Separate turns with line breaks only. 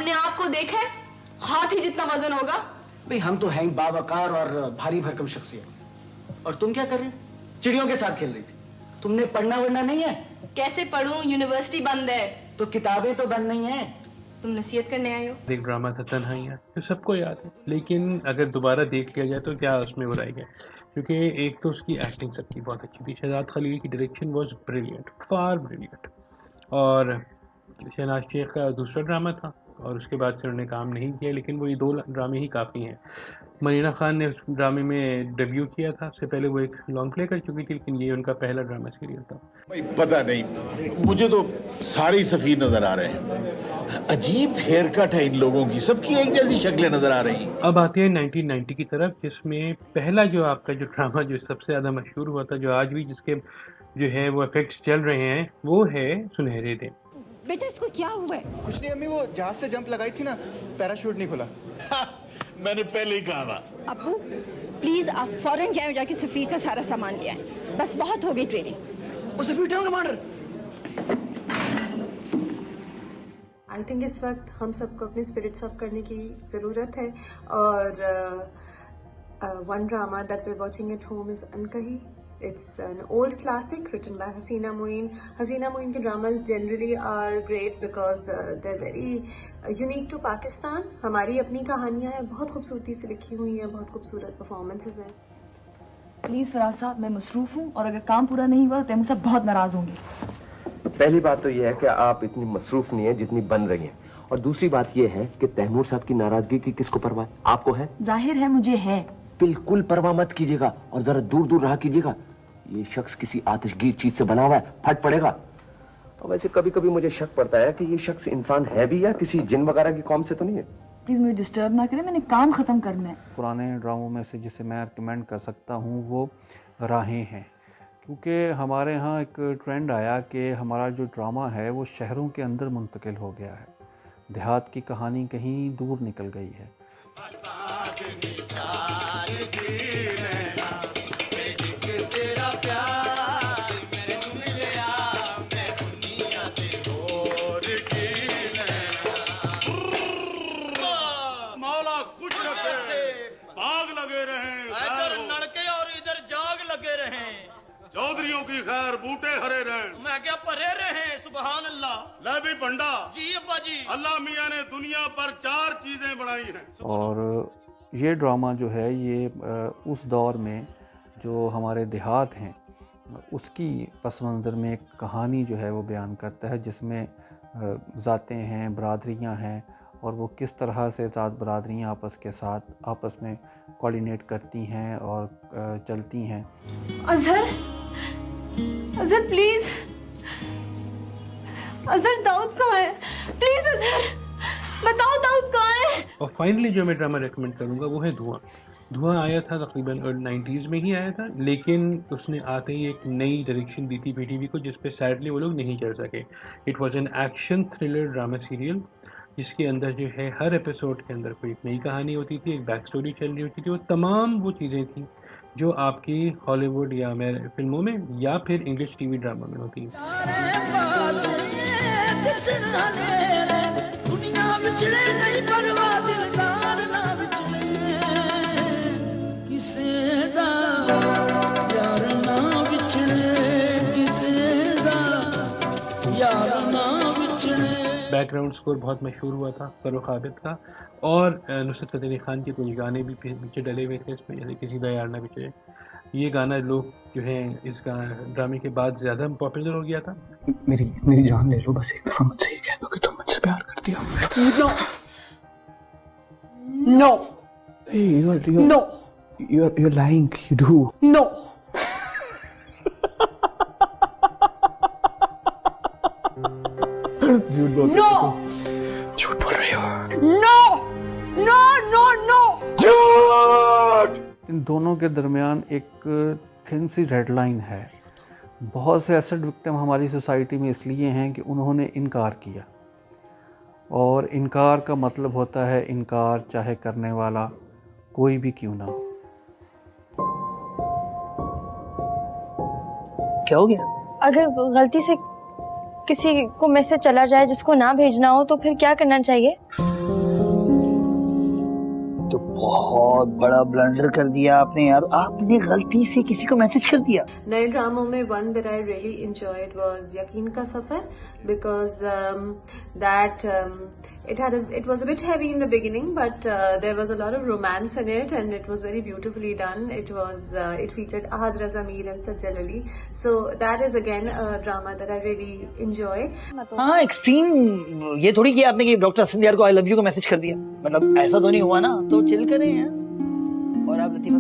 अपने आप को देखा है? हाथी जितना वजन होगा।
भाई हम तो हैं बावकार और भारी भरकम शख्सियत, और तुम क्या कर रही हो? चिड़ियों के साथ खेल रही थी। तुमने पढ़ना वढ़ना नहीं है?
कैसे पढ़ूं, यूनिवर्सिटी बंद है।
तो किताबें तो बंद नहीं है।
तुम नसीहत करने आए हो?
एक ड्रामा था तन्हाइयाँ, जो सबको याद है, लेकिन अगर दोबारा देख लिया जाए तो क्या उसमें बुराई है, क्योंकि एक तो उसकी एक्टिंग सबकी बहुत अच्छी थी। शहजाद खलील की direction was brilliant, far brilliant. और शहनाज शेख का दूसरा ड्रामा था और उसके बाद से उन्होंने काम नहीं किया, लेकिन वो ये 2 ड्रामे ही काफ़ी हैं। मरीना खान ने उस ड्रामे में डेब्यू किया था, उससे पहले वो एक लॉन्ग प्ले कर चुकी थी, लेकिन ये उनका पहला ड्रामा सीरियल था।
भाई पता नहीं, मुझे तो सारे ही सफीर नजर आ रहे हैं। अजीब हेयर कट है इन लोगों की, सबकी एक जैसी शक्लें नजर आ रही हैं।
अब आते हैं 1990 की तरफ, जिसमें पहला जो आपका जो ड्रामा जो सबसे ज़्यादा मशहूर हुआ था, जो आज भी जिसके जो है वो इफेक्ट्स चल रहे हैं, वो है सुनहरे दिन।
बेटा इसको क्या हुआ है?
कुछ नहीं अम्मी, वो जहाज से जंप लगाई थी ना, पैराशूट नहीं खुला।
मैंने पहले ही कहा था।
अब्बू प्लीज आप फौरन जाएं और जाके सफीर का सारा सामान ले आएं। बस बहुत हो गई ट्रेनिंग।
वो सफीर टाउन कमांडर।
आई थिंक इस वक्त हम सबको अपने स्पिरिट्स अप करने की ज़रूरत है, और one drama that we watching at home is Ankahi. It's an old classic written by Hasina Moin. Hasina Moin के dramas generally are great because they're very unique to Pakistan. हमारी अपनी कहानियाँ हैं, बहुत खूबसूरती से लिखी हुई हैं, बहुत खूबसूरत परफॉर्मेंसेस हैं.
प्लीज फराज साहब, मैं मसरूफ हूँ और अगर काम पूरा नहीं हुआ तो मुझसे बहुत नाराज होंगे.
पहली बात तो ये है कि आप इतनी मसरूफ नहीं है जितनी बन रही हैं, और दूसरी बात ये है कि तैमूर साहब की नाराजगी की किसको परवाह? आपको है?
जाहिर है मुझे है.
बिल्कुल परवाह मत कीजिएगा और जरा दूर दूर रहा कीजिएगा. ये शख्स किसी आतिशगीर चीज से बना हुआ है, फट पड़ेगा. और वैसे कभी कभी मुझे शक पड़ता है कि ये शख्स इंसान है भी या किसी जिन वगैरह की कौम से तो नहीं है.
प्लीज मुझे डिस्टर्ब ना करें, मैंने काम खत्म करना है.
पुराने ड्रामों में से जिसे मैं रिकमेंड कर सकता हूँ वो राहें हैं, क्योंकि हमारे यहाँ एक ट्रेंड आया कि हमारा जो ड्रामा है वो शहरों के अंदर मुंतकिल हो गया है. देहात की कहानी कहीं दूर निकल गई है.
चौधरियों की खैर बूटे हरे रहे,
मैं क्या परे रहे. सुबहान अल्लाह.
ले भी बंडा.
जी अब्बा जी.
अल्लाह मियाँ ने दुनिया पर 4 चीजें बनाई हैं.
और ये ड्रामा जो है ये उस दौर में जो हमारे देहात हैं उसकी पस मंज़र में एक कहानी जो है वो बयान करता है, जिसमें ज़ातें हैं, बरादरियाँ हैं, और वो किस तरह से ज़ात बरादरियाँ आपस में कोऑर्डिनेट करती हैं और चलती हैं.
अजहर प्लीज. अजहर दाऊद कहाँ है? प्लीज अजहर बताओ दाऊद कहाँ है?
और फाइनली जो मैं ड्रामा रेकमेंड करूँगा वो है धुआं. धुआं आया था तकरीबन 90s में ही आया था, लेकिन उसने आते ही एक नई डायरेक्शन दी थी PTV को, जिस पे सैडली वो लोग नहीं चल सके. It was an action thriller drama serial, जिसके अंदर जो है हर एपिसोड के अंदर कोई एक नई कहानी होती थी, एक बैक स्टोरी चल रही होती थी. वो तमाम वो चीज़ें थी जो आपकी हॉलीवुड या फिल्मों में या फिर इंग्लिश TV ड्रामा में होती हैं. बैकग्राउंड स्कोर बहुत मशहूर हुआ था फरूख आबिद का, और नुसरत फ़तेह अली खान के कुछ गाने भी पीछे डले हुए थे इसमें, जैसे किसी दा यार ना बिछड़े. ये गाना लोग जो है इस ड्रामे के बाद ज़्यादा पॉपुलर हो गया था.
मेरी जान ले लो, बस एक दफा मुझसे ये कह दो कि तुम मुझसे प्यार करती हो.
No.
No. You're lying. You do.
No. No.
झूठ बोल रही हो.
No no no no.
झूठ.
इन दोनों के दरमियान एक थिन सी रेड लाइन है. बहुत से एसिड विक्टिम हमारी सोसाइटी में इसलिए हैं कि उन्होंने इनकार किया, और इनकार का मतलब होता है इनकार चाहे करने वाला कोई भी क्यों ना हो.
क्या हो गया?
अगर गलती से किसी को मैसेज चला जाए जिसको ना भेजना हो तो फिर क्या करना चाहिए?
तो बहुत बड़ा ब्लंडर कर दिया आपने यार, आपने गलती से किसी को मैसेज कर दिया।
नए ड्रामों में one that I really enjoyed was यकीन का सफर, because it was a bit heavy in the beginning, but there was a lot of romance in it and it was very beautifully done. It featured Ahad Raza Mir and Sajjal Ali, so that is again a drama that I really enjoy.
हाँ extreme ये थोड़ी किया आपने कि doctor Asfandyar को I love you को message कर दिया, मतलब ऐसा तो नहीं हुआ ना, तो चिल करें यार। और आप लतीफा